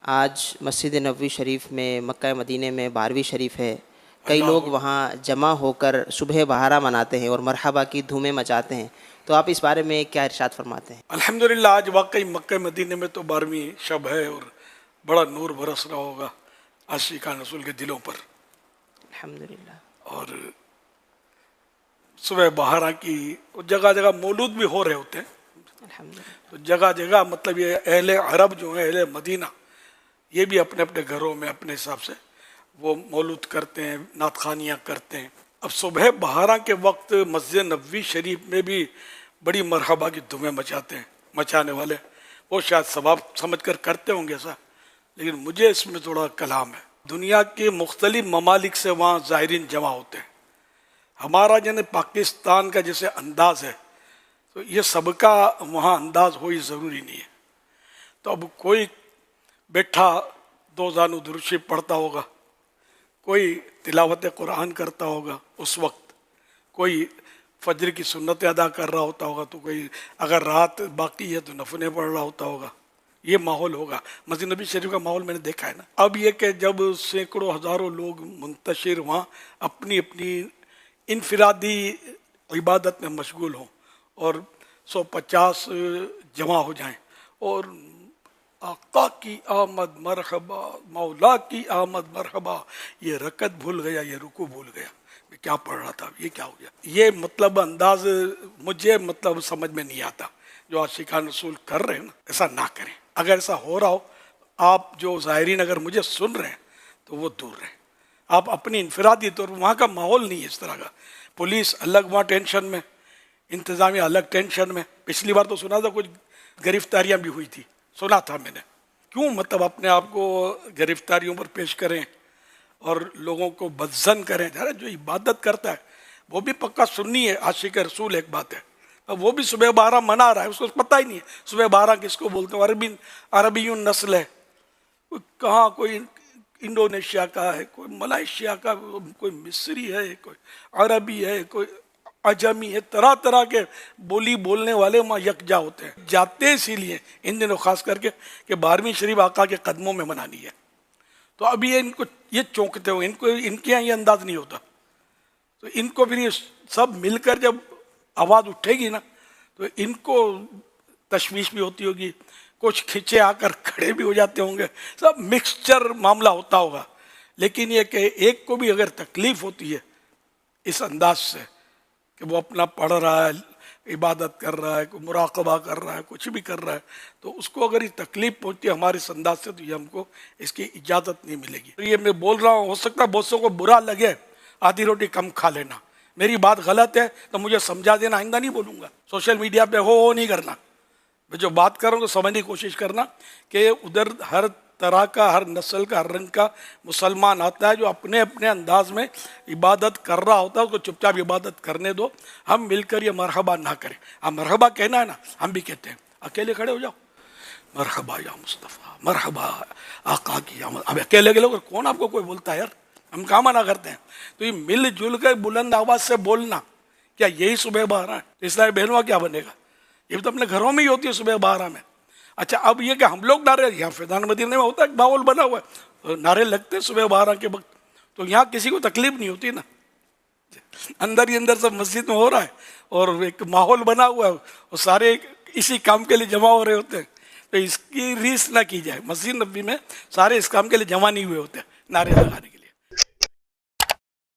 آج مسجد نبوی شریف میں مکہ مدینے میں 12ویں شریف ہے. کئی لوگ وہاں جمع ہو کر صبح بہارا مناتے ہیں اور مرحبا کی دھومیں مچاتے ہیں. تو آپ اس بارے میں کیا ارشاد فرماتے ہیں؟ الحمدللہ آج واقعی مکہ مدینے میں تو 12ویں شب ہے اور بڑا نور برس رہا ہوگا عاشقان رسول کے دلوں پر. الحمدللہ. اور صبح بہارا کی جگہ جگہ مولود بھی ہو رہے ہوتے ہیں. الحمدللہ. تو جگہ جگہ مطلب یہ اہل عرب جو ہیں، اہل مدینہ، یہ بھی اپنے اپنے گھروں میں اپنے حساب سے وہ مولود کرتے ہیں، نعت خوانیاں کرتے ہیں. اب صبح بہارا کے وقت مسجد نبوی شریف میں بھی بڑی مرحبا کی دھومیں مچاتے ہیں. مچانے والے وہ شاید ثواب سمجھ کر کرتے ہوں گے ایسا، لیکن مجھے اس میں تھوڑا کلام ہے. دنیا کے مختلف ممالک سے وہاں زائرین جمع ہوتے ہیں. ہمارا جن پاکستان کا جیسے انداز ہے تو یہ سب کا وہاں انداز ہو ہی ضروری نہیں ہے. تو اب کوئی بیٹھا دو زانو درود شریف پڑھتا ہوگا، کوئی تلاوت قرآن کرتا ہوگا اس وقت، کوئی فجر کی سنتیں ادا کر رہا ہوتا ہوگا، تو کوئی اگر رات باقی ہے تو نفلیں پڑھ رہا ہوتا ہوگا. یہ ماحول ہوگا. مسجد نبی شریف کا ماحول میں نے دیکھا ہے نا. اب یہ کہ جب سینکڑوں ہزاروں لوگ منتشر وہاں اپنی اپنی انفرادی عبادت میں مشغول ہوں اور 150 جمع ہو جائیں اور آقا کی آمد مرحبا، مولا کی آمد مرحبا، یہ رکعت بھول گیا، یہ رکوع بھول گیا، میں کیا پڑھ رہا تھا، یہ کیا ہو گیا. یہ مطلب انداز مجھے مطلب سمجھ میں نہیں آتا. جو عاشقان رسول کر رہے ہیں نا، ایسا نہ کریں. اگر ایسا ہو رہا ہو، آپ جو زائرین اگر مجھے سن رہے ہیں تو وہ دور رہیں. آپ اپنی انفرادی طور وہاں کا ماحول نہیں ہے اس طرح کا. پولیس الگ وہاں ٹینشن میں، انتظامیہ الگ ٹینشن میں. پچھلی بار تو سنا تھا کچھ گرفتاریاں بھی ہوئی تھی، سنا تھا میں نے. کیوں مطلب اپنے آپ کو گرفتاریوں پر پیش کریں اور لوگوں کو بدظن کریں. جو عبادت کرتا ہے وہ بھی پکا سنی ہے، عاشق رسول ایک بات ہے. وہ بھی صبح بہارا منا رہا ہے، اس کو پتہ ہی نہیں ہے صبح بہارا کس کو بولتے ہیں. عربی نسل ہے، کہاں کوئی انڈونیشیا کا ہے، کوئی ملائیشیا کا، کوئی مصری ہے، کوئی عربی ہے، کوئی عجمی ہے. طرح طرح کے بولی بولنے والے وہاں یکجا ہوتے ہیں. جاتے اسی لیے ان دنوں خاص کر کے کہ 12ویں شریف آقا کے قدموں میں منانی ہے. تو اب یہ ان کو یہ چونکتے ہو، ان کے یہاں یہ انداز نہیں ہوتا. تو ان کو پھر یہ سب مل کر جب آواز اٹھے گی نا تو ان کو تشویش بھی ہوتی ہوگی، کچھ کھچے آ کر کھڑے بھی ہو جاتے ہوں گے، سب مکسچر معاملہ ہوتا ہوگا. لیکن یہ کہ ایک کو بھی اگر تکلیف ہوتی ہے اس انداز سے کہ وہ اپنا پڑھ رہا ہے، عبادت کر رہا ہے، کوئی مراقبہ کر رہا ہے، کچھ بھی کر رہا ہے، تو اس کو اگر یہ تکلیف پہنچتی ہے ہمارے اس انداز سے تو یہ ہم کو اس کی اجازت نہیں ملے گی. یہ میں بول رہا ہوں، ہو سکتا ہے بہت سو کو برا لگے، آدھی روٹی کم کھا لینا. میری بات غلط ہے تو مجھے سمجھا دینا، آئندہ نہیں بولوں گا. سوشل میڈیا پہ ہو نہیں کرنا. میں جو بات کر رہا ہوں تو سمجھنے کی کوشش کرنا کہ ادھر ہر طرح کا، ہر نسل کا، ہر رنگ کا مسلمان آتا ہے جو اپنے اپنے انداز میں عبادت کر رہا ہوتا ہے. اس کو چپ چاپ عبادت کرنے دو. ہم مل کر یہ مرحبا نہ کریں. ہم مرحبا کہنا ہے نا، ہم بھی کہتے ہیں. اکیلے کھڑے ہو جاؤ، مرحبا یا مصطفیٰ، مرحبا آقا کی آمد. اب اکیلے کے لوگ کون آپ کو کوئی بولتا ہے یار، ہم کہاں منع کرتے ہیں. تو یہ مل جل کر بلند آواز سے بولنا، کیا یہی صبح بہارا ہے؟ اسلامی بہنوں کیا بنے گا؟ یہ تو اپنے گھروں میں ہی ہوتی ہے صبح بہارا میں. اچھا اب یہ کہ ہم لوگ نعرے، یہاں فیضان مدینے میں ہوتا ہے ماحول بنا ہوا ہے، نعرے لگتے ہیں صبح بہارا کے وقت، تو یہاں کسی کو تکلیف نہیں ہوتی نا. اندر ہی اندر سب مسجد میں ہو رہا ہے اور ایک ماحول بنا ہوا ہے اور سارے اسی کام کے لیے جمع ہو رہے ہوتے ہیں. تو اس کی ریس نہ کی جائے. مسجد نبوی میں سارے اس کام کے لیے جمع نہیں ہوئے ہوتے نعرے لگانے کے.